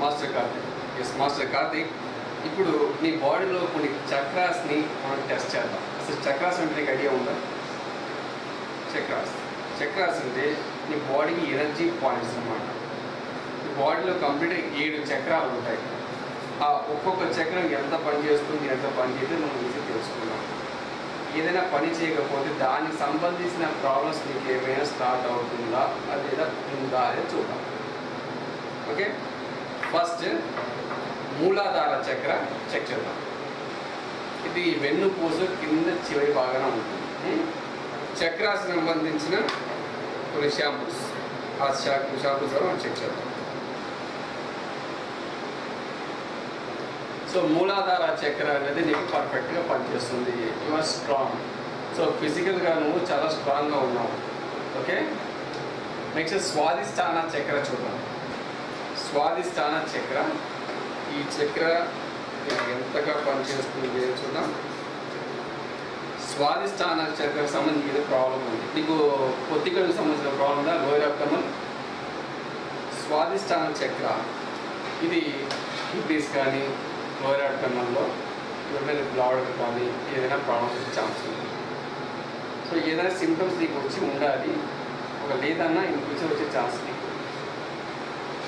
Master Karthik. Yes master Karthik, ఇప్పుడు నీ బాడీలో కొన్ని చక్రాస్ని మనం టెస్ట్ చేద్దాం. అసలు చక్రాస్ అంటే నీకు ఐడియా ఉందా? చక్రాస్ అంటే నీ బాడీకి ఎనర్జీ పాయింట్స్ అన్నమాట. నీ బాడీలో కంప్లీట్గా 7 చక్రాలు ఉంటాయి. ఆ ఒక్కొక్క చక్రం ఎంత పని చేస్తుంది, ఎంత పని చేస్తే మనం ఈజీ తెలుసుకున్నాం. ఏదైనా పని చేయకపోతే దానికి సంబంధించిన ప్రాబ్లమ్స్ నీకు ఏమైనా స్టార్ట్ అవుతుందా లేదా ఉందా అనేది చూద్దాం. ఓకే, ఫస్ట్ మూలాధార చక్ర చెక్ చేద్దాం. ఇది వెన్నుపూస కింద చివరి భాగాన ఉంటుంది. చక్రాస్ సంబంధించిన కొన్ని షాంపూస్, ఆ షాంపూస్ ద్వారా మనం చెక్ చేద్దాం. సో మూలాధార చక్ర అనేది నీకు పర్ఫెక్ట్గా పనిచేస్తుంది. You are strong. సో ఫిజికల్గా నువ్వు చాలా స్ట్రాంగ్గా ఉన్నావు. ఓకే, నెక్స్ట్ స్వాదిష్టాన చక్ర చూద్దాం. స్వాదిష్టాన చక్ర, ఈ చక్ర ఎంతగా పనిచేస్తుంది చూద్దాం. స్వాదిష్టాన చక్రకు సంబంధించిన ప్రాబ్లం ఉంది. నీకు పొత్తికలకు సంబంధించిన ప్రాబ్లం ఉందా? Lower abdomen. స్వాదిష్టాన చక్ర ఇది కిడ్నీస్ కానీ లోయర్ అబ్డమన్లో యూరినరీ బ్లాడర్ కానీ ఏదైనా ప్రాబ్లమ్స్ వచ్చే ఛాన్స్ ఉంది. సో ఏదైనా సిమ్టమ్స్ నీకు వచ్చి ఉండాలి, ఒక లేదన్నా ఇంకొచ్చి వచ్చే ఛాన్స్ నీకు.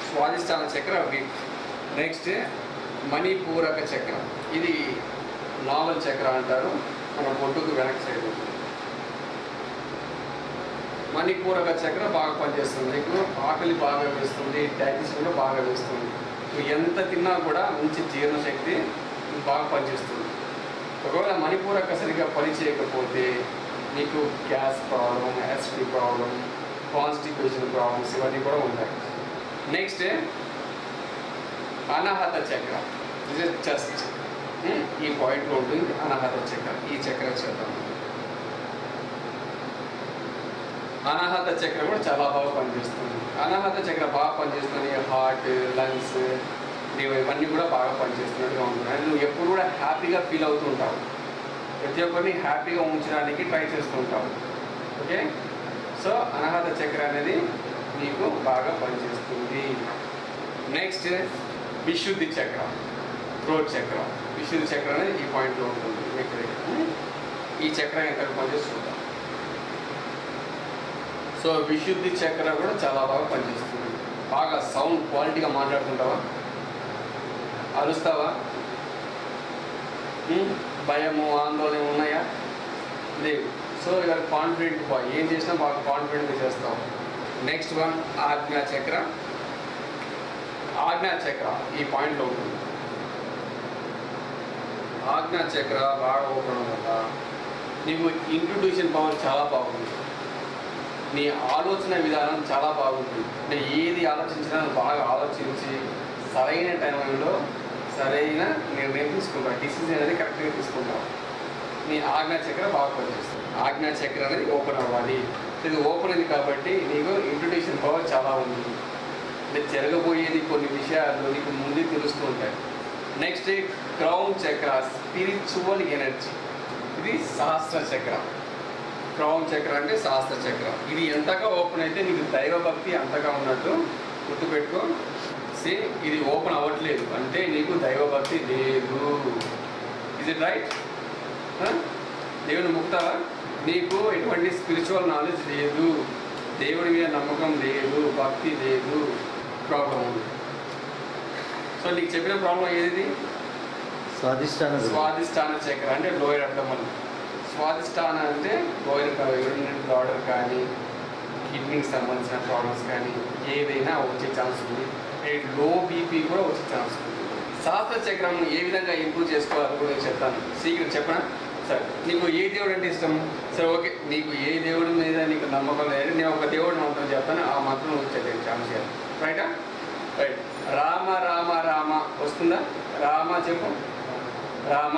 స్వాదిష్టాన చక్ర వీక్. నెక్స్ట్ మణిపూరక చక్ర, ఇది నావల్ చక్ర అంటారు, మన బొడ్డుకు వెనక్కి సైడ్ ఉంటుంది. మణిపూరక చక్ర బాగా పనిచేస్తుంది. నీకు ఆకలి బాగా వేస్తుంది, డైజెషన్ కూడా బాగా వేస్తుంది. నువ్వు ఎంత తిన్నా కూడా మంచి జీర్ణశక్తి బాగా పనిచేస్తుంది. ఒకవేళ మణిపూరక సరిగ్గా పని చేయకపోతే నీకు gas problem, acidity problem, constipation problems ఇవన్నీ కూడా ఉంటాయి. నెక్స్ట్ అనాహత చక్ర, ఇది చెస్ట్, ఈ పాయింట్లో ఉంటుంది అనాహత చక్ర. ఈ చక్ర చేద్దాం. అనాహత చక్ర కూడా చాలా బాగా పనిచేస్తుంది. అనాహత చక్ర బాగా పనిచేస్తుంది. హార్ట్, లంగ్స్ ఇవన్నీ కూడా బాగా పనిచేస్తున్నట్టుగా ఉంటుంది. అండ్ నువ్వు ఎప్పుడు కూడా హ్యాపీగా ఫీల్ అవుతూ ఉంటావు. ప్రతి ఒక్కరిని హ్యాపీగా ఉంచడానికి ట్రై చేస్తూ ఉంటావు. ఓకే, సో అనాహత చక్ర అనేది నీకు బాగా పనిచేస్తుంది. నెక్స్ట్ విశుద్ధి చక్ర, థ్రోట్ చక్ర. విశుద్ధి చక్ర అనేది ఈ పాయింట్లో ఉంటుంది. ఇక్కడ ఈ చక్ర ఎంత పనిచేస్తుందా? సో విశుద్ధి చక్ర కూడా చాలా బాగా పనిచేస్తుంది. బాగా సౌండ్ క్వాలిటీగా మాట్లాడుతుంటావా? అరుస్తావా? భయము, ఆందోళన ఉన్నాయా? లేవు. సో ఇవాళ కాన్ఫిడెంట్ బాయ్, ఏం చేసినా బాగా కాన్ఫిడెంట్గా చేస్తావు. నెక్స్ట్ వన్ ఆజ్ఞా చక్ర. ఆజ్ఞా చక్ర ఈ పాయింట్లో ఉంటుంది. ఆజ్ఞా చక్ర బాగా ఓపెన్ వల్ల నీకు ఇంట్రొడ్యూషన్ పవర్ చాలా బాగుంది. నీ ఆలోచన విధానం చాలా బాగుంటుంది. అంటే ఏది ఆలోచించినా బాగా ఆలోచించి సరైన టైంలో సరైన నిర్ణయం తీసుకుంటావు. డిసిజన్ అనేది కరెక్ట్గా తీసుకుంటావు. నీ ఆజ్ఞా చక్ర బాగా పనిచేస్తుంది. ఆజ్ఞా చక్ర అనేది ఓపెన్ అవ్వాలి. ఇది ఓపెన్ అయింది కాబట్టి నీకు ఇంట్రొడ్యూషన్ పవర్ చాలా ఉంది. అంటే జరగబోయేది కొన్ని విషయాలు నీకు ముందే తెలుస్తూ ఉంటాయి. నెక్స్ట్ క్రౌన్ చక్ర, స్పిరిచువల్ ఎనర్జీ. ఇది సహస్ర చక్ర. క్రౌన్ చక్ర అంటే సహస్ర చక్ర. ఇది ఎంతగా ఓపెన్ అయితే నీకు దైవభక్తి అంతగా ఉన్నట్టు గుర్తుపెట్టుకో. ఇది ఓపెన్ అవ్వట్లేదు అంటే నీకు దైవభక్తి లేదు. Is it right? దేవుని ముక్తావా? నీకు ఎటువంటి స్పిరిచువల్ నాలెడ్జ్ లేదు, దేవుడి మీద నమ్మకం లేదు, భక్తి లేదు, ప్రాబ్లం ఉంది. సో నీకు చెప్పిన ప్రాబ్లం ఏది? స్వాదిష్టాన చక్ర అంటే లోయర్ అబ్డమన్. స్వాదిష్టాన అంటే లోయర్ యూరినరీ బ్లాడర్ కానీ కిడ్నీకి సంబంధించిన ప్రాబ్లమ్స్ కానీ ఏదైనా వచ్చే ఛాన్స్ ఉంది. లో బీపీ కూడా వచ్చే ఛాన్స్ ఉంది. సహస్ర చక్రం ఏ విధంగా ఇంప్రూవ్ చేసుకోవాలని కూడా చెప్తాను. సీక్రెట్ చెప్పనా? సరే, నీకు ఏ దేవుడు అంటే ఇష్టం? సరే ఓకే, నీకు ఏ దేవుడి మీద నీకు నమ్మకం లేదు, నేను ఒక దేవుడి మంత్రం చెప్తాను, ఆ మంత్రం వచ్చేది ఛాన్స్ చేయాలి. రైటా? రైట్. రామ రామ రామ వస్తుందా? రామ చెప్పు. రామ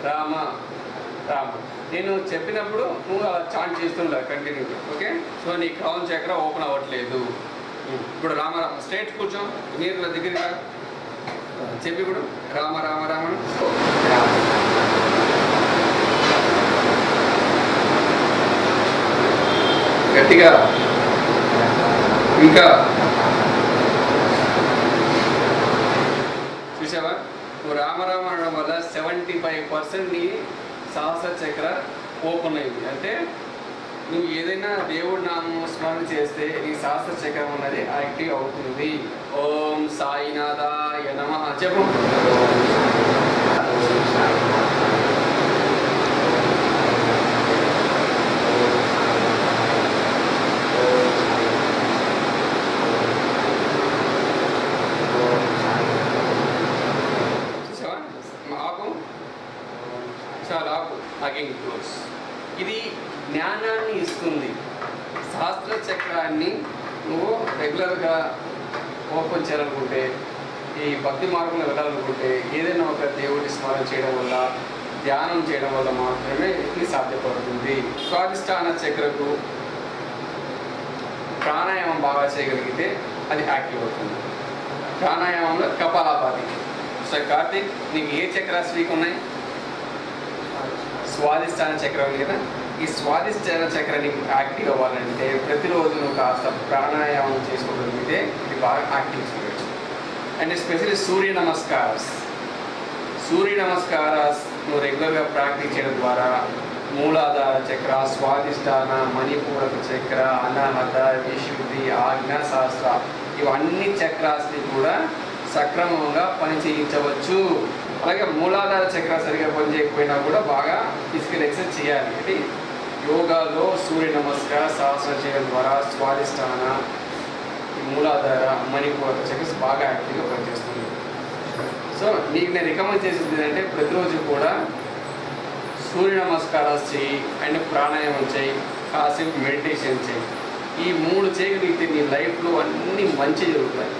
రామ రామ. నేను చెప్పినప్పుడు నువ్వు అలా చాంట్ చేస్తుండా కంటిన్యూగా. ఓకే, సో నీ క్రౌన్ చక్ర ఓపెన్ అవ్వట్లేదు. ఇప్పుడు రామ రామ స్ట్రైట్ కూర్చో, మీరు దగ్గరగా చెప్పి ఇప్పుడు రామ రామ రామ. గట్టిగా ఇంకా నువ్వు రామరామ అనడం వల్ల 75% నీ సహస్ర చక్ర ఓపెన్ అయింది. అంటే నువ్వు ఏదైనా దేవుడి నామం స్మరణ చేస్తే నీ సహస్ర చక్రం అన్నది యాక్టివ్ అవుతుంది. ఓం సాయినాథాయ నమః చెప్పు. చాలా అగైన్ క్లోజ్. ఇది జ్ఞానాన్ని ఇస్తుంది. శాస్త్ర చక్రాన్ని నువ్వు రెగ్యులర్గా ఓపెన్ చేయాలనుకుంటే, ఈ భక్తి మార్గంలో వెళ్ళాలనుకుంటే, ఏదైనా ఒక దేవుడి స్మరణ చేయడం వల్ల, ధ్యానం చేయడం వల్ల మాత్రమే ఇది సాధ్యపడుతుంది. స్వాధిష్టాన చక్రకు ప్రాణాయామం బాగా చేయగలిగితే అది యాక్టివ్ అవుతుంది. ప్రాణాయామంలో కపాలభాతి. సో కార్తీక్, నీకు ఏ చక్రాస్ వీక్ ఉన్నాయి? స్వాధిష్టాన చక్రం ఉంది కదా. ఈ స్వాధిష్టాన చక్రాన్ని యాక్టివ్ అవ్వాలంటే ప్రతిరోజు నువ్వు కాస్త ప్రాణాయామం చేసుకోగలిగితే ఇది బాగా యాక్టివ్ చేయవచ్చు. అండ్ ఎస్పెషల్లీ సూర్య నమస్కారాస్ నువ్వు రెగ్యులర్గా ప్రాక్టీస్ చేయడం ద్వారా మూలాధార చక్ర, స్వాధిష్టాన, మణిపూరక చక్ర, అనాహత, విశుద్ధి, ఆజ్ఞాశాస్త్ర ఇవన్నీ చక్రాస్ని కూడా సక్రమంగా పనిచేయించవచ్చు. అలాగే మూలాధార చక్ర సరిగా పనిచేయకపోయినా కూడా బాగా ఫిజికల్ ఎక్సర్సైజ్ చేయాలి. అంటే యోగాలో సూర్య నమస్కార సహస్ర చేయడం ద్వారా స్వాధిష్టాన, మూలాధార, మణిపూరక చక్ర బాగా యాక్టివ్గా పనిచేస్తుంది. సో నీకు నేను రికమెండ్ చేసేది ఏంటంటే ప్రతిరోజు కూడా సూర్య నమస్కారాలు చేయి అండ్ ప్రాణాయామం చేయి, కాసేపు మెడిటేషన్ చేయి. ఈ 3 చేయగలిగితే నీ లైఫ్లో అన్నీ మంచి జరుగుతాయి.